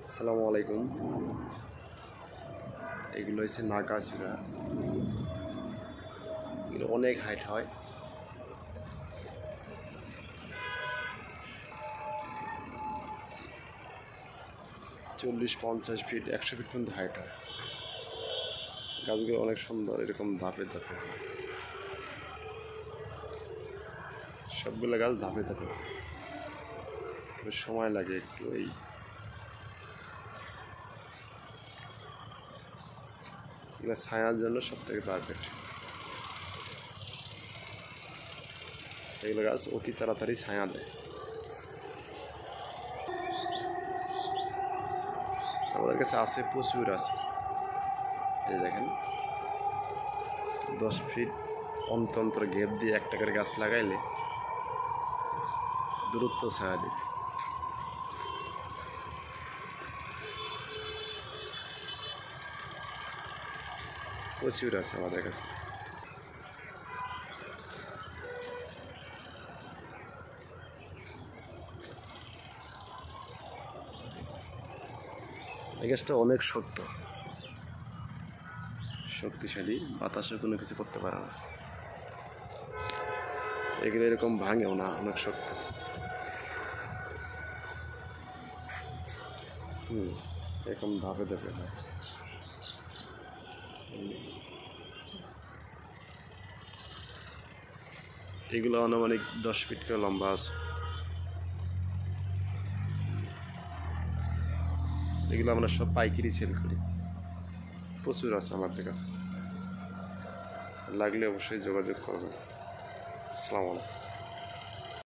আসসালামু আলাইকুম। এগুলো হচ্ছে নাগাচূড়া। এগুলো অনেক হাইট হয়। চল্লিশ 50 ফিট 100 ফিট পর্যন্ত হাইট হয়। গাছগুলো অনেক সুন্দর, এরকম ধাপে ধাপে হয়। সবগুলো গাছ ধাপে ধাপে হয়, তবে সময় লাগে একটু। এগুলো ছায়ার জন্য সব থেকে পারফেক্ট। এগুলো গাছ অতি তাড়াতাড়ি ছায়া দেয়। আমাদের কাছে আছে, প্রচুর আছে। এই দেখেন, 10 ফিট অন্তর গ্যাপ দিয়ে একটা করে গাছ লাগাইলে দূরত্ব ছায়া দেবে। প্রচুর আছে আমাদের কাছে। এই গাছটা অনেক শক্তিশালী, বাতাসে কোনো কিছু করতে পারে না। এগুলো এরকম ভাঙেও না, অনেক শক্ত। এরকম ধাপে ধাপে হয়। এগুলো আনুমানিক 10 ফিট করে লম্বা আছে। এগুলো আমরা সব পাইকারি সেল করি। প্রচুর আছে আমাদের কাছে, লাগলে অবশ্যই যোগাযোগ করবেন। আসসালামু আলাইকুম।